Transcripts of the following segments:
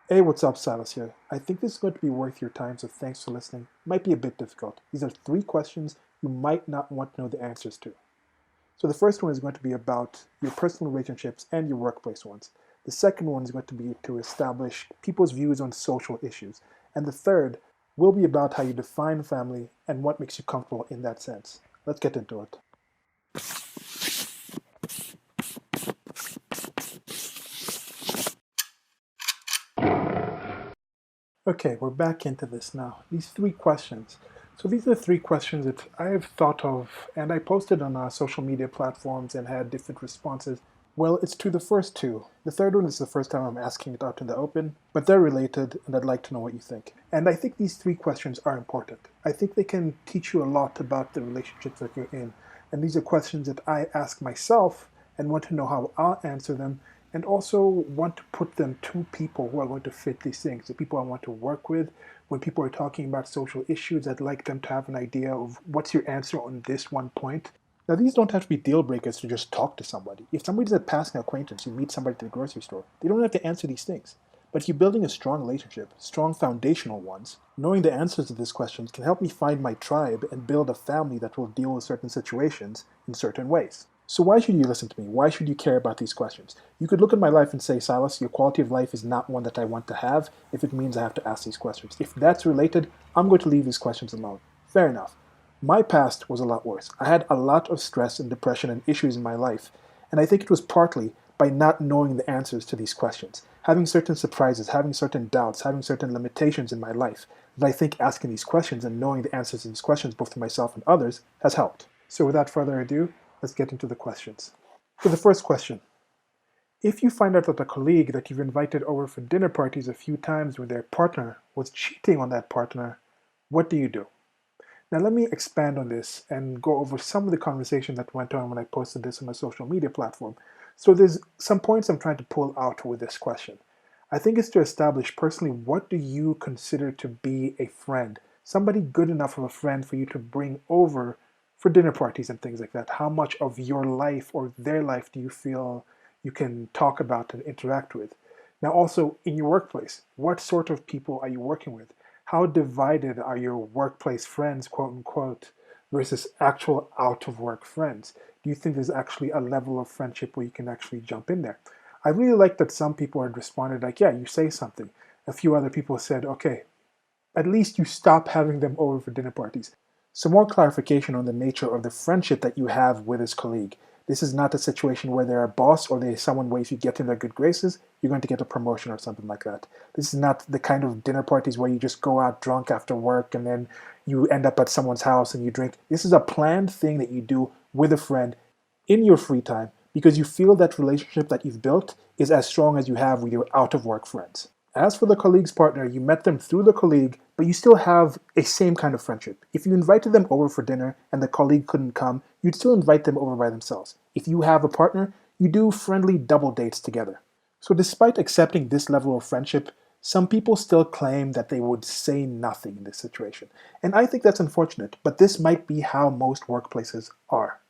Hey, what's up, Silas here. I think this is going to be worth your time, so thanks for listening. Might be a bit difficult. These are three questions you might not want to know the answers to. So the first one is going to be about your personal relationships and your workplace ones. The second one is going to be to establish people's views on social issues. And the third will be about how you define family and what makes you comfortable in that sense. Let's get into it. Okay, we're back into this now. These three questions. So these are three questions that I have thought of, and I posted on social media platforms and had different responses. Well, it's to the first two. The third one is the first time I'm asking it out in the open, but they're related, and I'd like to know what you think. And I think these three questions are important. I think they can teach you a lot about the relationships that you're in. And these are questions that I ask myself and want to know how I'll answer them, and also want to put them to people who are going to fit these things, the people I want to work with. When people are talking about social issues, I'd like them to have an idea of what's your answer on this one point. Now, these don't have to be deal breakers to just talk to somebody. If somebody's a passing acquaintance, you meet somebody at the grocery store, they don't have to answer these things. But if you're building a strong relationship, strong foundational ones, knowing the answers to these questions can help me find my tribe and build a family that will deal with certain situations in certain ways. So why should you listen to me? Why should you care about these questions? You could look at my life and say, Silas, your quality of life is not one that I want to have if it means I have to ask these questions. If that's related, I'm going to leave these questions alone. Fair enough. My past was a lot worse. I had a lot of stress and depression and issues in my life, and I think it was partly by not knowing the answers to these questions, having certain surprises, having certain doubts, having certain limitations in my life, that I think asking these questions and knowing the answers to these questions, both to myself and others, has helped. So without further ado, let's get into the questions. For the first question, if you find out that a colleague that you've invited over for dinner parties a few times with their partner was cheating on that partner, what do you do? Now, let me expand on this and go over some of the conversation that went on when I posted this on a social media platform. So, there's some points I'm trying to pull out with this question. I think it's to establish personally, what do you consider to be a friend? Somebody good enough of a friend for you to bring over for dinner parties and things like that. How much of your life or their life do you feel you can talk about and interact with? Now, also in your workplace, what sort of people are you working with? How divided are your workplace friends, quote unquote, versus actual out of work friends? Do you think there's actually a level of friendship where you can actually jump in there? I really like that some people had responded like, yeah, you say something. A few other people said, okay, at least you stop having them over for dinner parties. Some more clarification on the nature of the friendship that you have with this colleague. This is not a situation where they're a boss or they're someone where if you get in their good graces, you're going to get a promotion or something like that. This is not the kind of dinner parties where you just go out drunk after work and then you end up at someone's house and you drink. This is a planned thing that you do with a friend in your free time because you feel that relationship that you've built is as strong as you have with your out of work friends. As for the colleague's partner, you met them through the colleague, but you still have a same kind of friendship. If you invited them over for dinner and the colleague couldn't come, you'd still invite them over by themselves. If you have a partner, you do friendly double dates together. So despite accepting this level of friendship, some people still claim that they would say nothing in this situation. And I think that's unfortunate, but this might be how most workplaces are.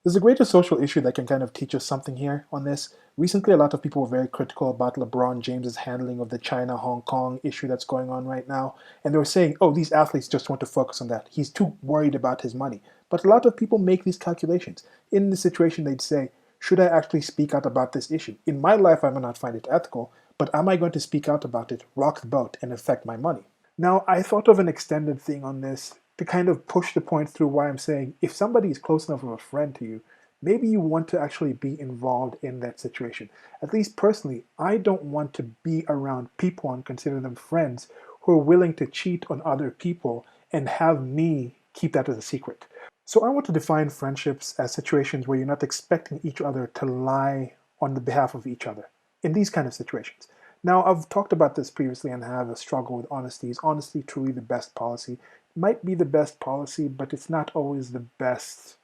There's a greater social issue that can kind of teach us something here on this. Recently, a lot of people were very critical about LeBron James's handling of the China Hong Kong issue that's going on right now. And they were saying, oh, these athletes just want to focus on that. He's too worried about his money. But a lot of people make these calculations. In the situation, they'd say, should I actually speak out about this issue? In my life, I may not find it ethical, but am I going to speak out about it, rock the boat, and affect my money? Now, I thought of an extended thing on this to kind of push the point through why I'm saying if somebody is close enough of a friend to you, maybe you want to actually be involved in that situation. At least personally, I don't want to be around people and consider them friends who are willing to cheat on other people and have me keep that as a secret. So I want to define friendships as situations where you're not expecting each other to lie on the behalf of each other in these kind of situations. Now, I've talked about this previously and have a struggle with honesty. Is honesty truly the best policy? It might be the best policy, but it's not always the best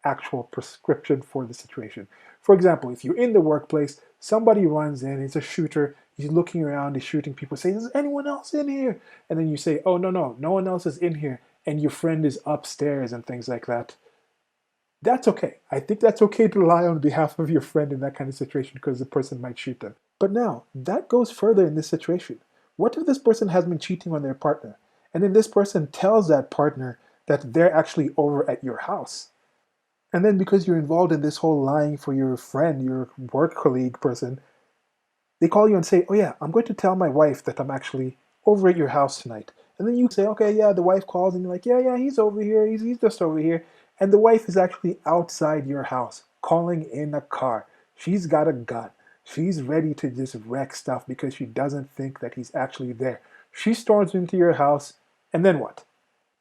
actual prescription for the situation. For example, if you're in the workplace, somebody runs in, he's a shooter, he's looking around, he's shooting people, say, is anyone else in here? And then you say, oh, no, no, no one else is in here, and your friend is upstairs and things like that. That's okay. I think that's okay to lie on behalf of your friend in that kind of situation because the person might shoot them. But now, that goes further in this situation. What if this person has been cheating on their partner, and then this person tells that partner that they're actually over at your house? And then because you're involved in this whole lying for your friend, your work colleague person, they call you and say, "Oh yeah, I'm going to tell my wife that I'm actually over at your house tonight." And then you say, "Okay, yeah." The wife calls and you're like, "Yeah, yeah, he's over here. He's just over here." And the wife is actually outside your house, calling in a car. She's got a gun. She's ready to just wreck stuff because she doesn't think that he's actually there. She storms into your house, and then what?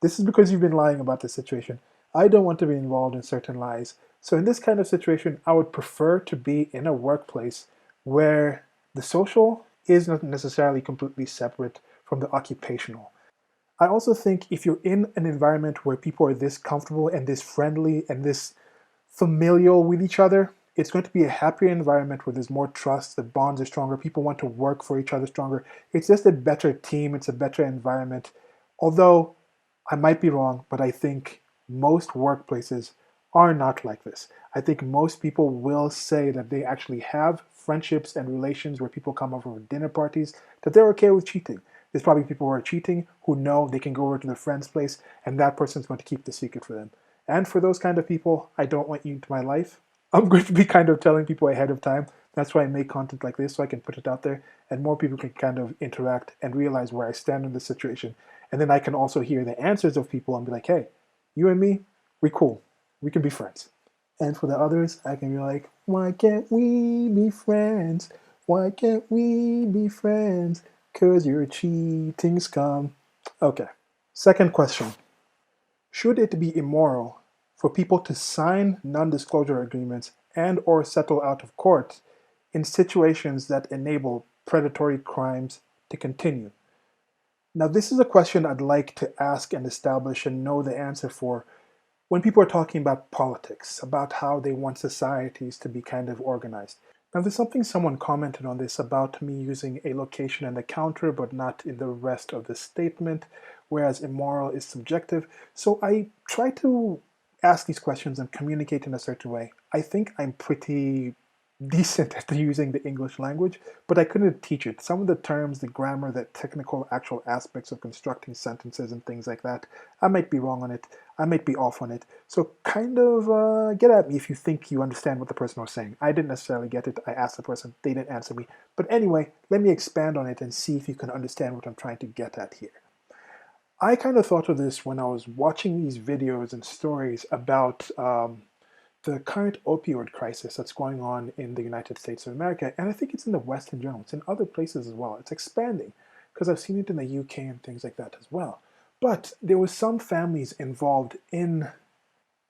This is because you've been lying about the situation. I don't want to be involved in certain lies. So in this kind of situation, I would prefer to be in a workplace where the social is not necessarily completely separate from the occupational. I also think if you're in an environment where people are this comfortable and this friendly and this familial with each other, it's going to be a happier environment where there's more trust, the bonds are stronger, people want to work for each other stronger. It's just a better team, it's a better environment. Although I might be wrong, but I think most workplaces are not like this. I think most people will say that they actually have friendships and relations where people come over for dinner parties, that they're okay with cheating. There's probably people who are cheating who know they can go over to their friend's place and that person's going to keep the secret for them. And for those kind of people, I don't want you into my life. I'm going to be kind of telling people ahead of time. That's why I make content like this so I can put it out there and more people can kind of interact and realize where I stand in this situation. And then I can also hear the answers of people and be like, hey, you and me, we cool. We can be friends. And for the others, I can be like, why can't we be friends? Why can't we be friends? 'Cause you're cheating scum. Okay. Second question. Should it be immoral for people to sign non-disclosure agreements and or settle out of court in situations that enable predatory crimes to continue? Now, this is a question I'd like to ask and establish and know the answer for when people are talking about politics, about how they want societies to be kind of organized. Now, there's something someone commented on this about me using a location and a counter, but not in the rest of the statement, whereas immoral is subjective. So I try to ask these questions and communicate in a certain way. I think I'm pretty decent at using the English language, but I couldn't teach it. Some of the terms, the grammar, the technical actual aspects of constructing sentences and things like that, I might be wrong on it. I might be off on it. So kind of get at me if you think you understand what the person was saying. I didn't necessarily get it. I asked the person. They didn't answer me. But anyway, let me expand on it and see if you can understand what I'm trying to get at here. I kind of thought of this when I was watching these videos and stories about the current opioid crisis that's going on in the United States of America, and I think it's in the West in general. It's in other places as well. It's expanding because I've seen it in the UK and things like that as well. But there was some families involved in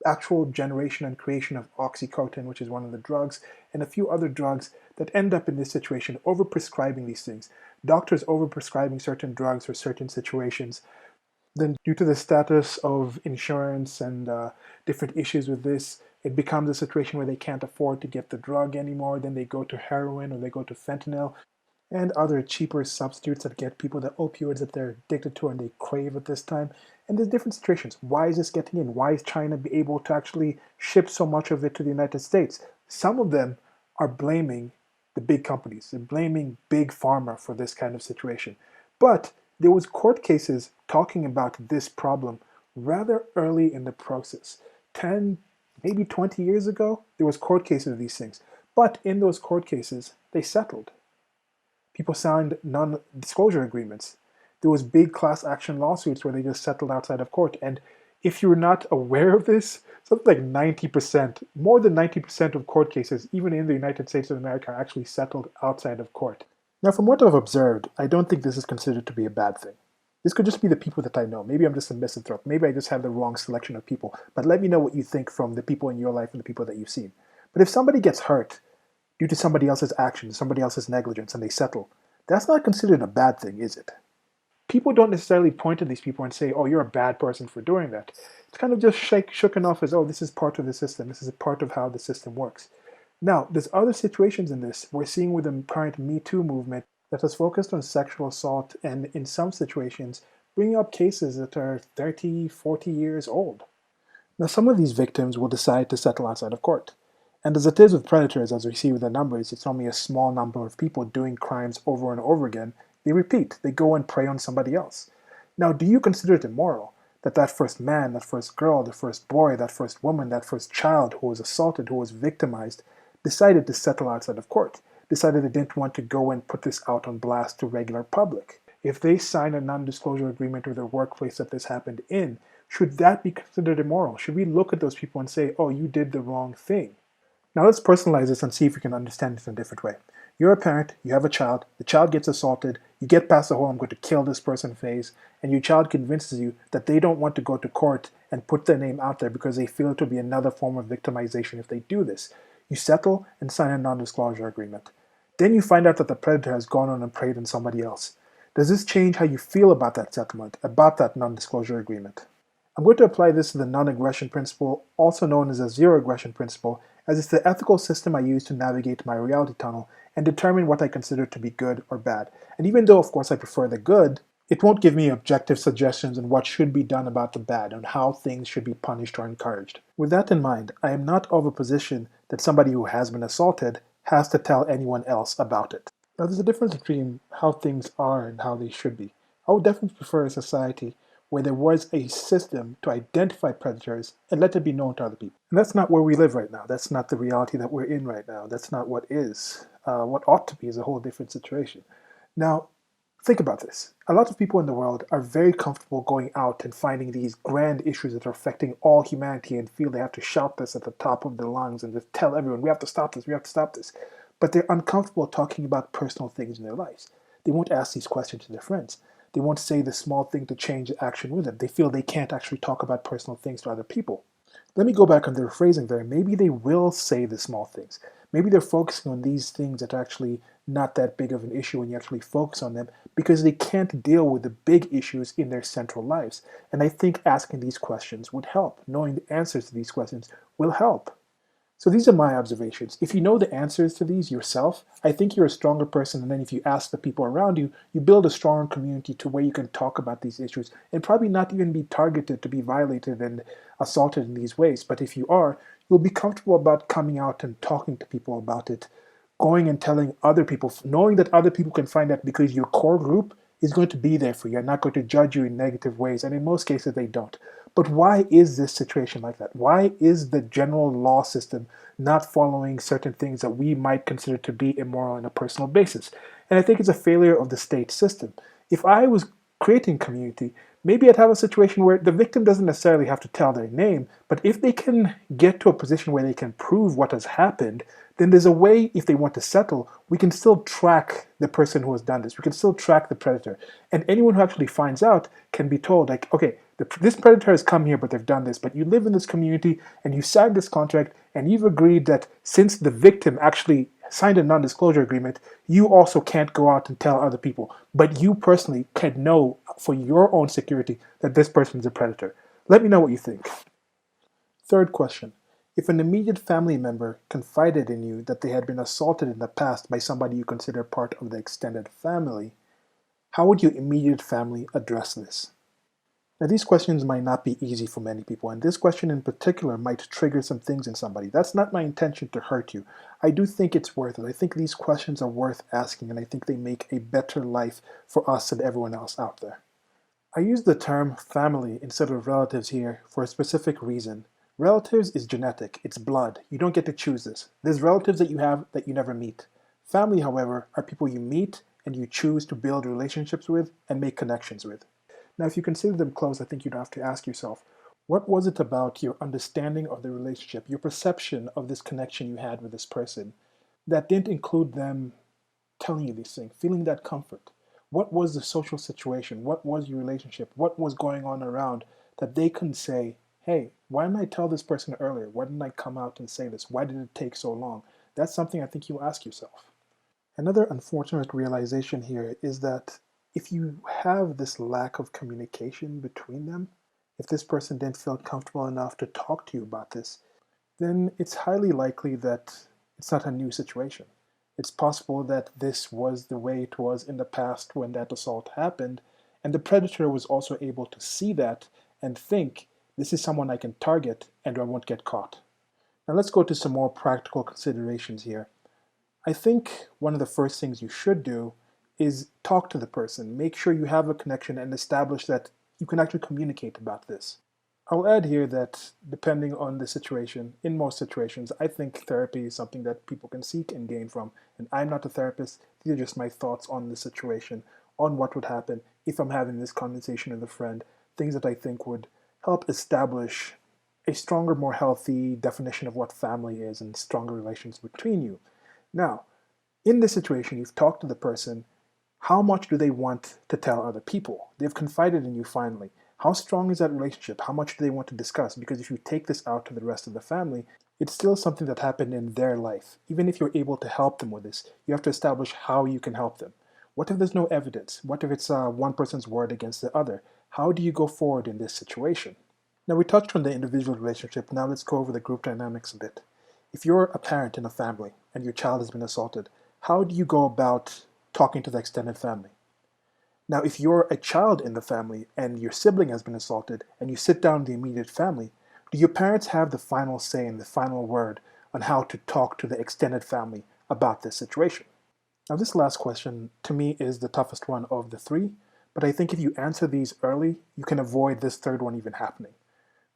actual generation and creation of oxycodone, which is one of the drugs, and a few other drugs that end up in this situation, overprescribing these things. Doctors overprescribing certain drugs for certain situations. Then, due to the status of insurance and different issues with this, it becomes a situation where they can't afford to get the drug anymore. Then they go to heroin or they go to fentanyl and other cheaper substitutes that get people the opioids that they're addicted to and they crave at this time. And there's different situations. Why is this getting in? Why is China be able to actually ship so much of it to the United States? Some of them are blaming the big companies. They're blaming big pharma for this kind of situation. But there was court cases talking about this problem rather early in the process. 10, maybe 20 years ago, there was court cases of these things. But in those court cases, they settled. People signed non-disclosure agreements. There was big class action lawsuits where they just settled outside of court. And if you're not aware of this, something like 90%, more than 90% of court cases, even in the United States of America, are actually settled outside of court. Now, from what I've observed, I don't think this is considered to be a bad thing. This could just be the people that I know. Maybe I'm just a misanthrope. Maybe I just have the wrong selection of people. But let me know what you think from the people in your life and the people that you've seen. But if somebody gets hurt due to somebody else's actions, somebody else's negligence, and they settle, that's not considered a bad thing, is it? People don't necessarily point to these people and say, oh, you're a bad person for doing that. It's kind of just shooken off as, oh, this is part of the system. This is a part of how the system works. Now, there's other situations in this. We're seeing with the current Me Too movement that has focused on sexual assault and in some situations bringing up cases that are 30, 40 years old. Now, some of these victims will decide to settle outside of court. And as it is with predators, as we see with the numbers, it's only a small number of people doing crimes over and over again. They repeat, they go and prey on somebody else. Now, do you consider it immoral that that first man, that first girl, the first boy, that first woman, that first child who was assaulted, who was victimized, decided to settle outside of court, decided they didn't want to go and put this out on blast to regular public? If they sign a non-disclosure agreement with the workplace that this happened in, should that be considered immoral? Should we look at those people and say, oh, you did the wrong thing? Now let's personalize this and see if we can understand this in a different way. You're a parent, you have a child, the child gets assaulted, you get past the whole I'm going to kill this person phase, and your child convinces you that they don't want to go to court and put their name out there because they feel it will be another form of victimization if they do this. You settle and sign a non-disclosure agreement. Then you find out that the predator has gone on and preyed on somebody else. Does this change how you feel about that settlement, about that non-disclosure agreement? I'm going to apply this to the non-aggression principle, also known as the zero-aggression principle, as it's the ethical system I use to navigate my reality tunnel and determine what I consider to be good or bad. And even though, of course, I prefer the good, it won't give me objective suggestions on what should be done about the bad and how things should be punished or encouraged. With that in mind, I am not of a position that somebody who has been assaulted has to tell anyone else about it. Now, there's a difference between how things are and how they should be. I would definitely prefer a society where there was a system to identify predators and let it be known to other people. And that's not where we live right now. That's not the reality that we're in right now. That's not what is. What ought to be is a whole different situation. Now, think about this. A lot of people in the world are very comfortable going out and finding these grand issues that are affecting all humanity and feel they have to shout this at the top of their lungs and just tell everyone, we have to stop this, we have to stop this. But they're uncomfortable talking about personal things in their lives. They won't ask these questions to their friends. They won't say the small thing to change the action with them. They feel they can't actually talk about personal things to other people. Let me go back on their phrasing there. Maybe they will say the small things. Maybe they're focusing on these things that are actually not that big of an issue when you actually focus on them because they can't deal with the big issues in their central lives. And I think asking these questions would help. Knowing the answers to these questions will help. So these are my observations. If you know the answers to these yourself, I think you're a stronger person. And then if you ask the people around you, you build a stronger community to where you can talk about these issues and probably not even be targeted to be violated and assaulted in these ways. But if you are, you'll be comfortable about coming out and talking to people about it, going and telling other people, knowing that other people can find out because your core group is going to be there for you and not going to judge you in negative ways. And in most cases, they don't. But why is this situation like that? Why is the general law system not following certain things that we might consider to be immoral on a personal basis? And I think it's a failure of the state system. If I was creating community, maybe I'd have a situation where the victim doesn't necessarily have to tell their name, but if they can get to a position where they can prove what has happened, then there's a way, if they want to settle, we can still track the person who has done this. We can still track the predator. And anyone who actually finds out can be told, like, okay, this predator has come here, but they've done this. But you live in this community and you signed this contract and you've agreed that since the victim actually signed a non-disclosure agreement, you also can't go out and tell other people. But you personally can know for your own security that this person is a predator. Let me know what you think. Third question. If an immediate family member confided in you that they had been assaulted in the past by somebody you consider part of the extended family, how would your immediate family address this? Now, these questions might not be easy for many people, and this question in particular might trigger some things in somebody. That's not my intention to hurt you. I do think it's worth it. I think these questions are worth asking, and I think they make a better life for us and everyone else out there. I use the term family instead of relatives here for a specific reason. Relatives is genetic, it's blood. You don't get to choose this. There's relatives that you have that you never meet. Family, however, are people you meet and you choose to build relationships with and make connections with. Now, if you consider them close, I think you'd have to ask yourself, what was it about your understanding of the relationship, your perception of this connection you had with this person, that didn't include them telling you these things, feeling that comfort? What was the social situation? What was your relationship? What was going on around that they couldn't say, hey, why didn't I tell this person earlier? Why didn't I come out and say this? Why did it take so long? That's something I think you ask yourself. Another unfortunate realization here is that if you have this lack of communication between them, if this person didn't feel comfortable enough to talk to you about this, then it's highly likely that it's not a new situation. It's possible that this was the way it was in the past when that assault happened, and the predator was also able to see that and think, this is someone I can target and I won't get caught. Now let's go to some more practical considerations here. I think one of the first things you should do is talk to the person. Make sure you have a connection and establish that you can actually communicate about this. I'll add here that depending on the situation, in most situations, I think therapy is something that people can seek and gain from. And I'm not a therapist, these are just my thoughts on the situation, on what would happen if I'm having this conversation with a friend, things that I think would help establish a stronger, more healthy definition of what family is and stronger relations between you. Now, in this situation, you've talked to the person. How much do they want to tell other people? They've confided in you finally. How strong is that relationship? How much do they want to discuss? Because if you take this out to the rest of the family, it's still something that happened in their life. Even if you're able to help them with this, you have to establish how you can help them. What if there's no evidence? What if it's one person's word against the other? How do you go forward in this situation? Now, we touched on the individual relationship. Now, let's go over the group dynamics a bit. If you're a parent in a family and your child has been assaulted, how do you go about talking to the extended family? Now, if you're a child in the family and your sibling has been assaulted and you sit down with the immediate family, do your parents have the final say and the final word on how to talk to the extended family about this situation? Now, this last question to me is the toughest one of the three, but I think if you answer these early, you can avoid this third one even happening.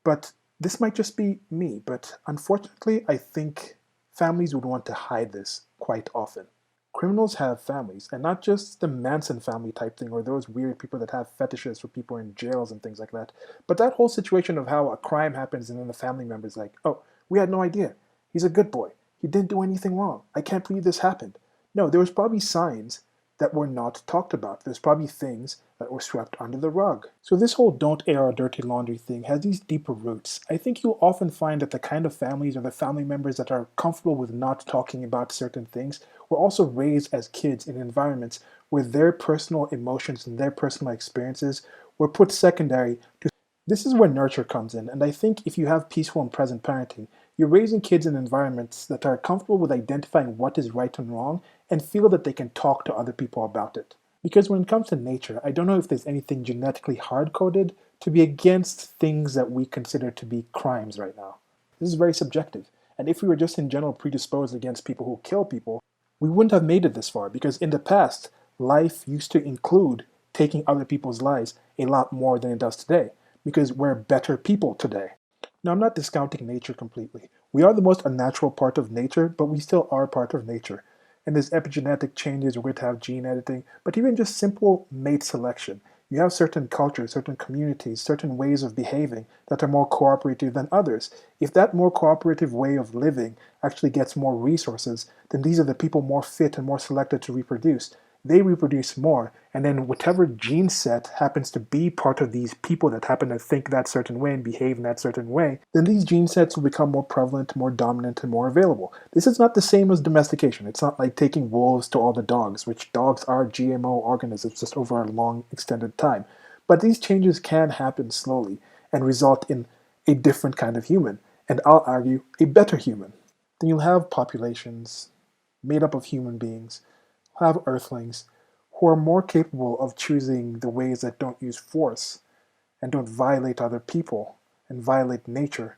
But this might just be me, but unfortunately, I think families would want to hide this quite often. Criminals have families, and not just the Manson family type thing or those weird people that have fetishes for people in jails and things like that, but that whole situation of how a crime happens and then the family member's like, oh, we had no idea. He's a good boy. He didn't do anything wrong. I can't believe this happened. No, there was probably signs that were not talked about. There's probably things that were swept under the rug. So this whole don't air our dirty laundry thing has these deeper roots. I think you'll often find that the kind of families or the family members that are comfortable with not talking about certain things were also raised as kids in environments where their personal emotions and their personal experiences were put secondary to. This is where nurture comes in, and I think if you have peaceful and present parenting, you're raising kids in environments that are comfortable with identifying what is right and wrong and feel that they can talk to other people about it. Because when it comes to nature, I don't know if there's anything genetically hard coded to be against things that we consider to be crimes right now. This is very subjective. And if we were just in general predisposed against people who kill people, we wouldn't have made it this far because in the past, life used to include taking other people's lives a lot more than it does today because we're better people today. Now, I'm not discounting nature completely. We are the most unnatural part of nature, but we still are part of nature. And there's epigenetic changes, we're going to have gene editing, but even just simple mate selection. You have certain cultures, certain communities, certain ways of behaving that are more cooperative than others. If that more cooperative way of living actually gets more resources, then these are the people more fit and more selected to reproduce. They reproduce more, and then whatever gene set happens to be part of these people that happen to think that certain way and behave in that certain way, then these gene sets will become more prevalent, more dominant, and more available. This is not the same as domestication. It's not like taking wolves to all the dogs, which dogs are GMO organisms just over a long extended time. But these changes can happen slowly and result in a different kind of human, and I'll argue a better human. Then you'll have populations made up of human beings, have earthlings who are more capable of choosing the ways that don't use force and don't violate other people and violate nature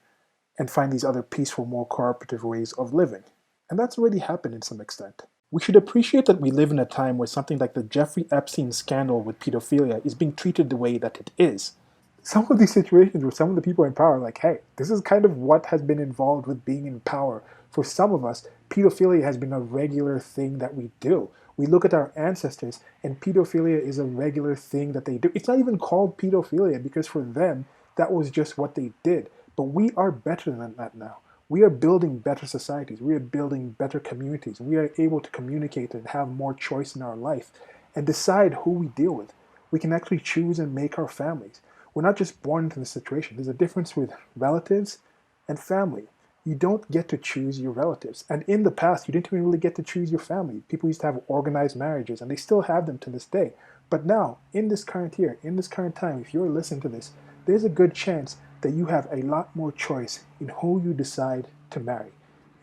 and find these other peaceful, more cooperative ways of living. And that's already happened in some extent. We should appreciate that we live in a time where something like the Jeffrey Epstein scandal with pedophilia is being treated the way that it is. Some of these situations where some of the people in power are like, hey, this is kind of what has been involved with being in power. For some of us, pedophilia has been a regular thing that we do. We look at our ancestors, and pedophilia is a regular thing that they do. It's not even called pedophilia because for them, that was just what they did. But we are better than that now. We are building better societies. We are building better communities. We are able to communicate and have more choice in our life and decide who we deal with. We can actually choose and make our families. We're not just born into this situation. There's a difference with relatives and family. You don't get to choose your relatives. And in the past, you didn't even really get to choose your family. People used to have organized marriages, and they still have them to this day. But now, in this current year, in this current time, if you're listening to this, there's a good chance that you have a lot more choice in who you decide to marry,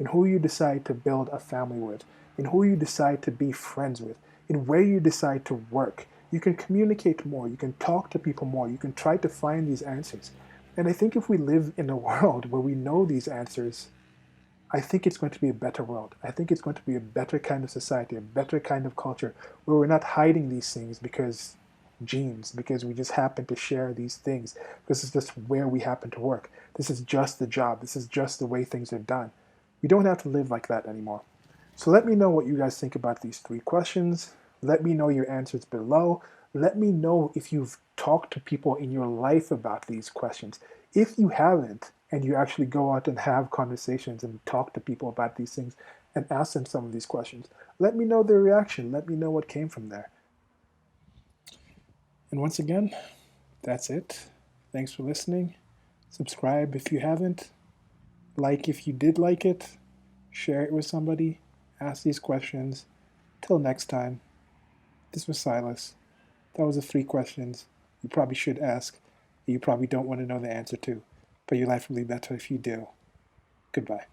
in who you decide to build a family with, in who you decide to be friends with, in where you decide to work. You can communicate more, you can talk to people more, you can try to find these answers. And I think if we live in a world where we know these answers, I think it's going to be a better world. I think it's going to be a better kind of society, a better kind of culture, where we're not hiding these things because genes, because we just happen to share these things. This is just where we happen to work. This is just the job. This is just the way things are done. We don't have to live like that anymore. So let me know what you guys think about these three questions. Let me know your answers below. Let me know if you've talked to people in your life about these questions. If you haven't, and you actually go out and have conversations and talk to people about these things and ask them some of these questions, let me know their reaction. Let me know what came from there. And once again, that's it. Thanks for listening. Subscribe if you haven't. Like if you did like it. Share it with somebody. Ask these questions. Till next time, this was Silas. That was the three questions you probably should ask that you probably don't want to know the answer to, but your life will be better if you do. Goodbye.